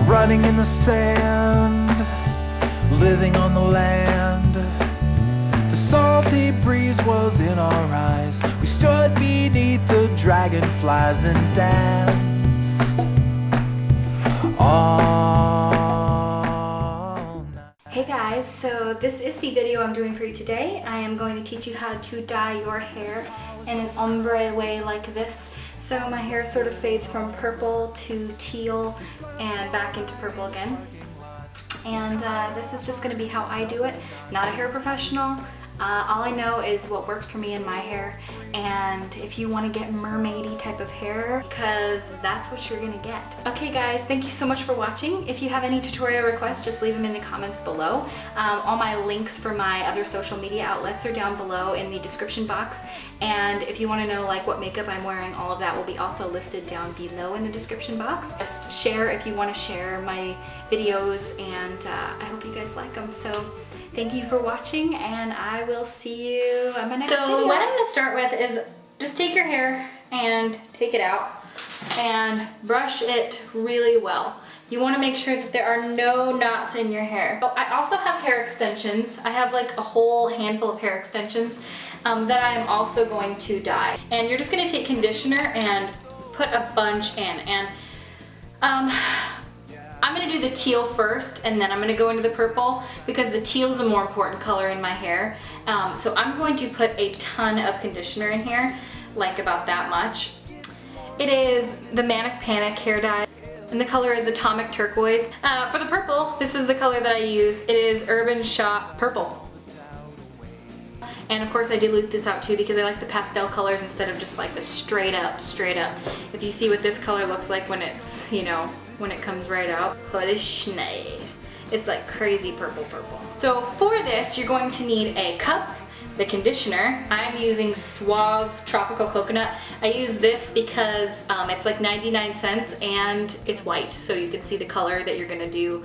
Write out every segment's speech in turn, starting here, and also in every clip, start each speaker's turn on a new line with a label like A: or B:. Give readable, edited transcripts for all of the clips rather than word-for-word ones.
A: running in the sand, living on the land. The salty breeze was in our eyes. We stood beneath the dragonflies and danced all night.
B: Hey guys, so this is the video I'm doing for you today. I am going to teach you how to dye your hair in an ombre way like this. So my hair sort of fades from purple to teal and back into purple again. And this is just going to be how I do it. Not a hair professional. All I know is what worked for me in my hair, and if you want to get mermaidy type of hair, because that's what you're gonna get. Okay guys, thank you so much for watching. If you have any tutorial requests, just leave them in the comments below. All my links for my other social media outlets are down below in the description box, and if you want to know like what makeup I'm wearing, all of that will be also listed down below in the description box. Just share if you want to share my videos, and I hope you guys like them. So thank you for watching, and I will see you on my next video. So what I'm going to start with is just take your hair and take it out and brush it really well. You want to make sure that there are no knots in your hair. So I also have hair extensions. I have like a whole handful of hair extensions that I am also going to dye. And you're just going to take conditioner and put a bunch in. And I'm going to do the teal first, and then I'm going to go into the purple because the teal is a more important color in my hair. So I'm going to put a ton of conditioner in here, like about that much. It is the Manic Panic hair dye, and the color is Atomic Turquoise. For the purple, this is the color that I use. It is Urban Shop Purple. And of course I dilute this out too because I like the pastel colors instead of just like the straight up. If you see what this color looks like when it's, you know, when it comes right out, put a schneid. It's like crazy purple. So for this, you're going to need a cup, the conditioner. I'm using Suave Tropical Coconut. I use this because it's like 99 cents and it's white, so you can see the color that you're gonna do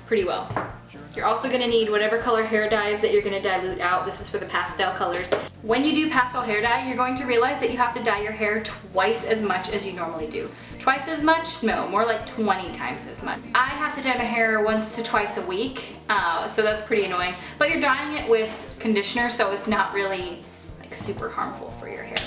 B: pretty well. You're also going to need whatever color hair dyes that you're going to dilute out. This is for the pastel colors. When you do pastel hair dye, you're going to realize that you have to dye your hair twice as much as you normally do. Twice as much? No, more like 20 times as much. I have to dye my hair once to twice a week, so that's pretty annoying. But you're dyeing it with conditioner, so it's not really like super harmful for your hair.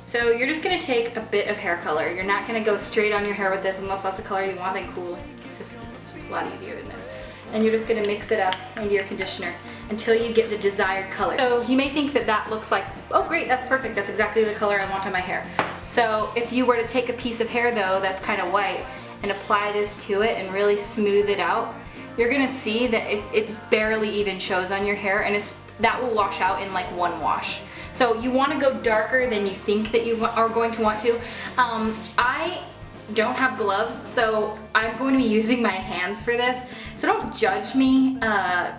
B: So you're just going to take a bit of hair color. You're not going to go straight on your hair with this unless that's the color you want, then cool. It's a lot easier than this. And you're just going to mix it up into your conditioner until you get the desired color. So you may think that that looks like, oh great, that's perfect, that's exactly the color I want on my hair. So if you were to take a piece of hair though that's kind of white and apply this to it and really smooth it out, you're going to see that it barely even shows on your hair, and that will wash out in like one wash. So you want to go darker than you think that you are going to want to. I don't have gloves, so I'm going to be using my hands for this, so don't judge me.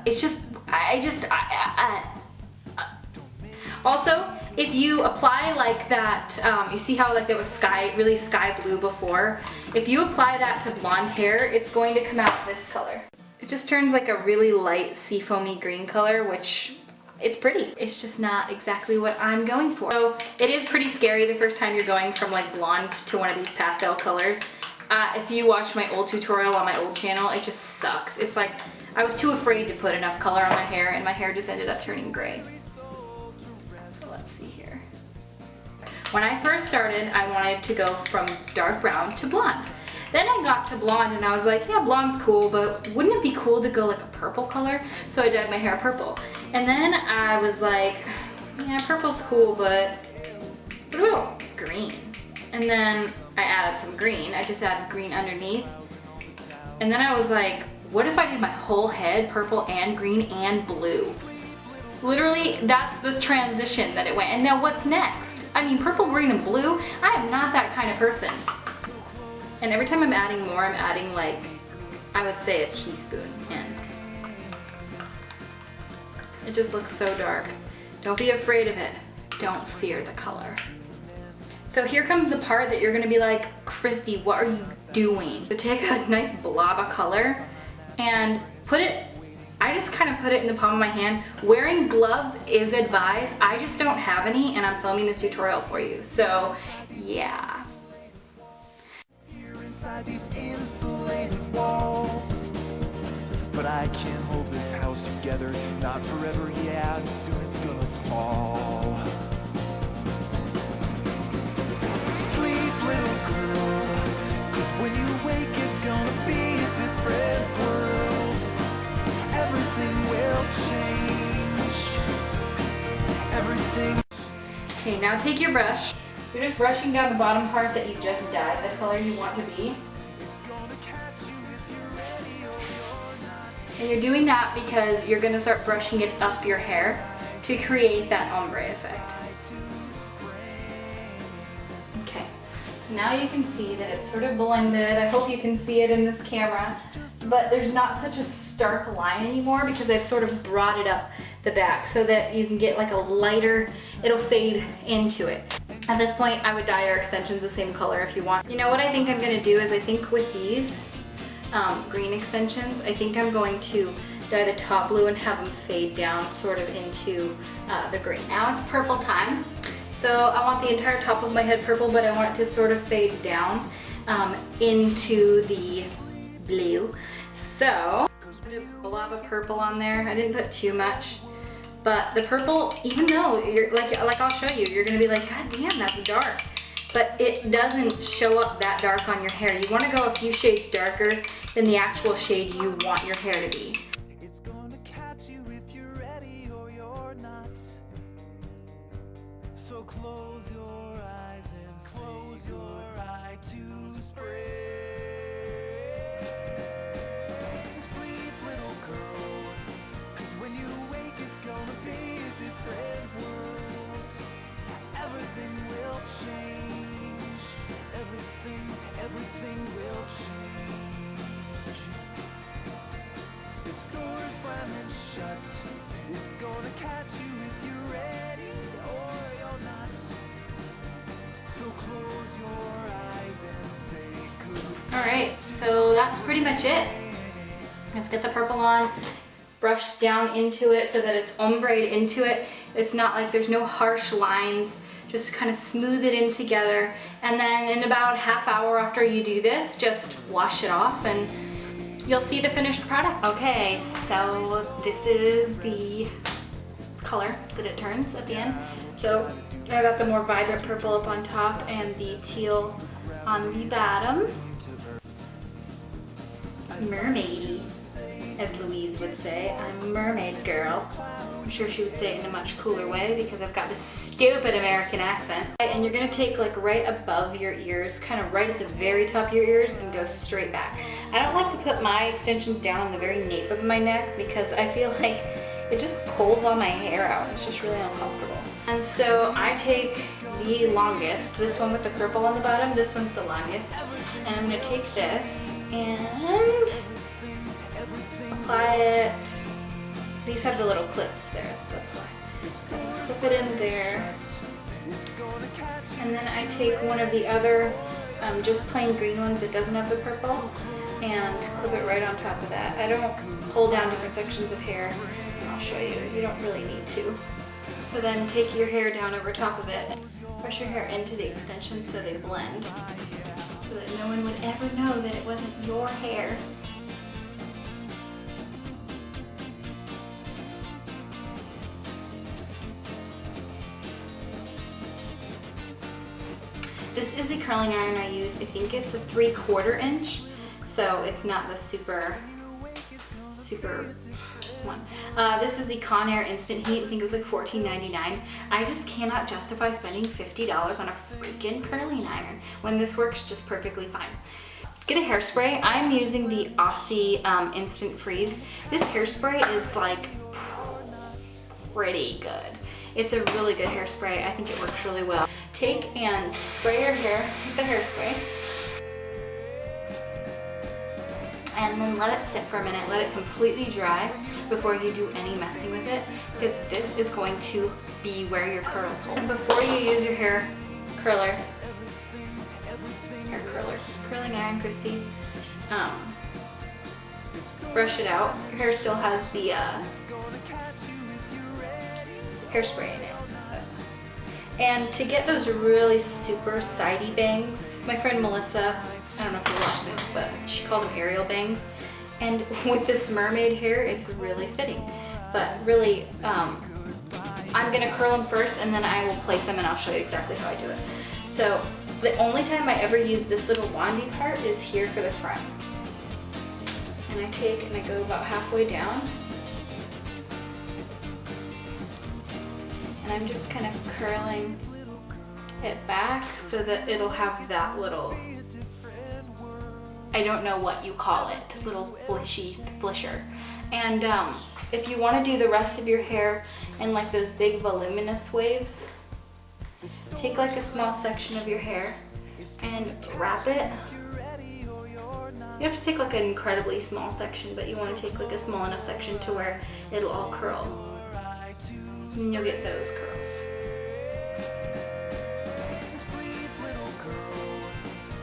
B: It's just also, if you apply like that, you see how like that was really sky blue before? If you apply that to blonde hair, it's going to come out this color. It just turns like a really light seafoamy green color, which it's pretty. It's just not exactly what I'm going for. So it is pretty scary the first time you're going from like blonde to one of these pastel colors. If you watch my old tutorial on my old channel, it just sucks. It's like I was too afraid to put enough color on my hair, and my hair just ended up turning gray. So let's see here. When I first started, I wanted to go from dark brown to blonde. Then I got to blonde and I was like, yeah, blonde's cool, but wouldn't it be cool to go like a purple color? So I dyed my hair purple. And then I was like, yeah, purple's cool, but what about green? And then I added some green. I just added green underneath. And then I was like, what if I did my whole head purple and green and blue? Literally, that's the transition that it went. And now what's next? I mean, purple, green, and blue? I am not that kind of person. And every time I'm adding more, I'm adding like, I would say a teaspoon in. It just looks so dark. Don't be afraid of it. Don't fear the color. So here comes the part that you're gonna be like, Kristi, what are you doing? So take a nice blob of color and put it, I just kind of put it in the palm of my hand. Wearing gloves is advised. I just don't have any, and I'm filming this tutorial for you. So yeah.
A: inside these insulated walls. But I can't hold this house together, not forever, yeah, and soon it's gonna fall. Sleep, little girl, 'cause when you wake it's gonna be a different world. Everything will change. Everything.
B: Okay, now take your brush. You're just brushing down the bottom part that you just dyed, the color you want to be. And you're doing that because you're gonna start brushing it up your hair to create that ombre effect. Okay, so now you can see that it's sort of blended. I hope you can see it in this camera, but there's not such a stark line anymore because I've sort of brought it up the back so that you can get like a lighter, it'll fade into it. At this point, I would dye your extensions the same color if you want. You know what I think I'm gonna do is I think with these green extensions, I think I'm going to dye the top blue and have them fade down sort of into the green. Now it's purple time. So I want the entire top of my head purple, but I want it to sort of fade down into the blue. So put a blob of purple on there. I didn't put too much. But the purple, even though you're like I'll show you, you're gonna be like, God damn, that's dark. But it doesn't show up that dark on your hair. You wanna go a few shades darker than the actual shade you want your hair to be.
A: It's gonna catch you if you're ready or you're not. So close your eyes and close your eye to spring. Sleep, little girl, 'cause when you wake it's gonna be a different world. Everything will change. Everything will change. This door's slamming shut. It's gonna catch you if you're ready or you're not. So close your eyes and say goodbye.
B: Alright, so that's pretty much it. Let's get the purple on. Brush down into it so that it's ombreed into it. It's not like there's no harsh lines. Just kind of smooth it in together. And then in about half hour after you do this, just wash it off and you'll see the finished product. Okay, so this is the color that it turns at the end. So I got the more vibrant purple up on top and the teal on the bottom. Mermaidy, as Louise would say. I'm a mermaid girl. I'm sure she would say it in a much cooler way because I've got this stupid American accent. And you're gonna take like right above your ears, kind of right at the very top of your ears and go straight back. I don't like to put my extensions down on the very nape of my neck because I feel like it just pulls all my hair out. It's just really uncomfortable. And so I take the longest, this one with the purple on the bottom, this one's the longest. And I'm gonna take this and apply it. These have the little clips there, that's why. Just clip it in there. And then I take one of the other just plain green ones that doesn't have the purple and clip it right on top of that. I don't pull down different sections of hair, and I'll show you. You don't really need to. So then take your hair down over top of it. Brush your hair into the extensions so they blend, so that no one would ever know that it wasn't your hair. This is the curling iron I use. I think it's a 3/4 inch, so it's not the super one. This is the Conair Instant Heat. I think it was like $14.99. I just cannot justify spending $50 on a freaking curling iron when this works just perfectly fine. Get a hairspray. I'm using the Aussie Instant Freeze. This hairspray is like pretty good. It's a really good hairspray. I think it works really well. Take and spray your hair with the hairspray. And then let it sit for a minute. Let it completely dry before you do any messing with it, because this is going to be where your curls hold. And before you use your hair curling iron, Kristi, brush it out. Your hair still has the hairspray in it. And to get those really super sidey bangs, my friend Melissa, I don't know if you're watching this, but she called them aerial bangs. And with this mermaid hair, it's really fitting. But really, I'm gonna curl them first and then I will place them and I'll show you exactly how I do it. So the only time I ever use this little wandy part is here for the front. And I take and I go about halfway down. And I'm just kind of curling it back so that it'll have that little, I don't know what you call it, little flisher. And if you want to do the rest of your hair in like those big voluminous waves, take like a small section of your hair and wrap it. You have to take like an incredibly small section, but you want to take like a small enough section to where it'll all curl. And you'll get those curls.
A: Sleep, little girl,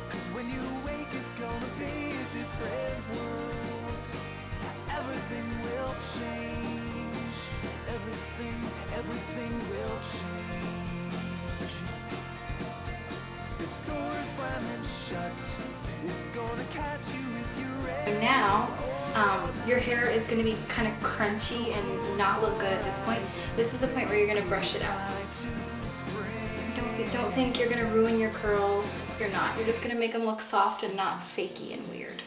A: 'cause when you wake it's gonna be a different world. Everything will change. Everything will change. This door's slamming shut. It's gonna catch you if you're ready.
B: Now, your hair is going to be kind of crunchy and not look good at this point. This is the point where you're going to brush it out. Don't think you're going to ruin your curls. You're not. You're just going to make them look soft and not fakey and weird.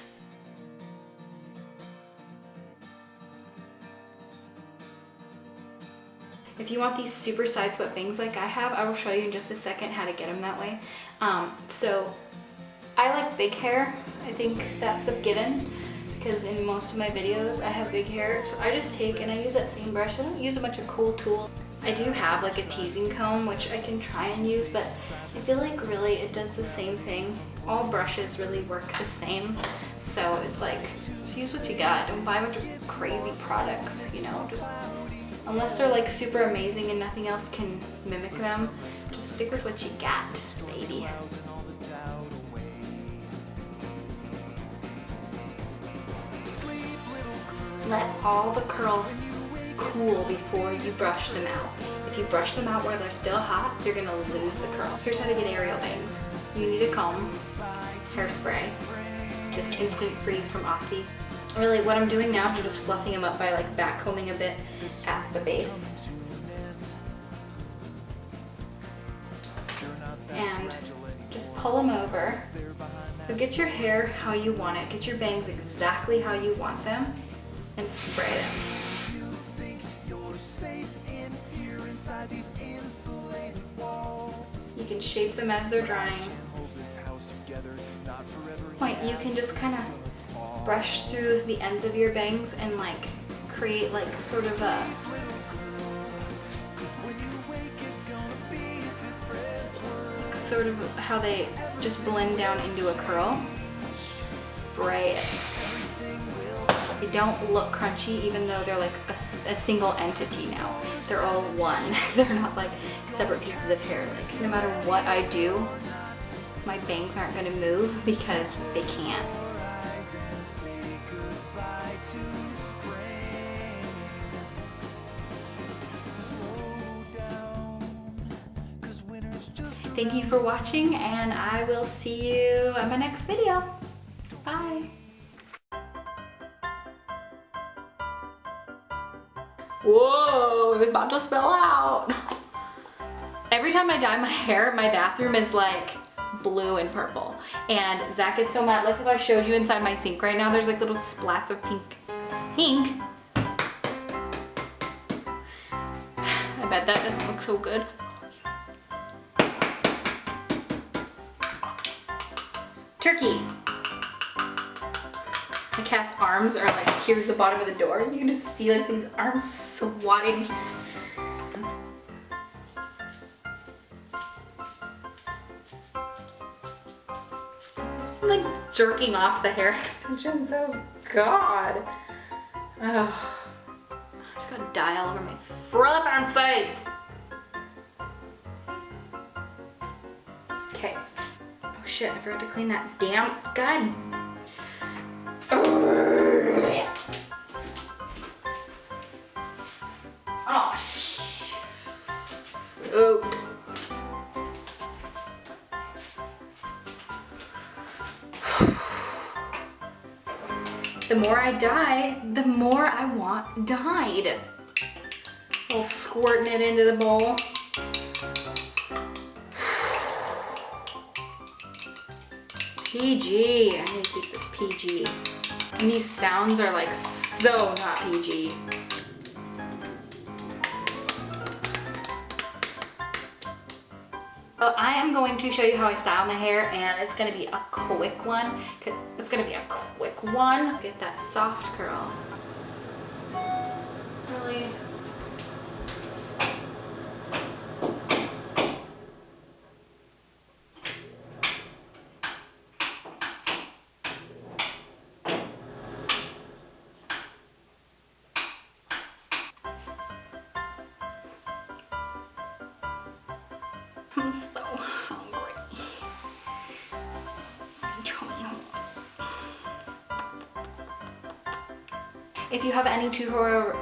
B: If you want these super side swept bangs like I have, I will show you in just a second how to get them that way. So I like big hair. I think that's a given because in most of my videos I have big hair. So I just take and I use that same brush. I don't use a bunch of cool tools. I do have like a teasing comb which I can try and use, but I feel like really it does the same thing. All brushes really work the same. So it's like, just use what you got. Don't buy a bunch of crazy products, you know, just unless they're like super amazing and nothing else can mimic them, just stick with what you got, baby. Let all the curls cool before you brush them out. If you brush them out where they're still hot, you're gonna lose the curl. Here's how to get aerial bangs. You need a comb, hairspray, this instant freeze from Aussie. Really, what I'm doing now is just fluffing them up by like back combing a bit at the base. And just pull them over. So get your hair how you want it. Get your bangs exactly how you want them and spray them. You can shape them as they're drying. Point, you can just kind of brush through the ends of your bangs and like create like sort of a how they just blend down into a curl. Spray it. They don't look crunchy even though they're like a single entity now. They're all one. They're not like separate pieces of hair. Like no matter what I do, my bangs aren't going to move because they can't. Thank you for watching and I will see you on my next video. Bye. Whoa, it was about to spill out. Every time I dye my hair, my bathroom is like blue and purple. And Zach gets so mad. Like if I showed you inside my sink right now, there's like little splats of pink. Pink? I bet that doesn't look so good. Turkey. The cat's arms are like, here's the bottom of the door. You can just see like these arms swatting. I'm like jerking off the hair extensions, oh God. Oh. I just got dye all over my flippin' face. Okay. Oh shit, I forgot to clean that damn gun. Oh, shit. Oh. The more I dye, the more I want dyed. A little squirting it into the bowl. PG, I need to keep this PG. And these sounds are like so not PG. I am going to show you how I style my hair, and it's gonna be a quick one. It's gonna be a quick one. Get that soft curl. Really. I'm so hungry. If you have any tutorial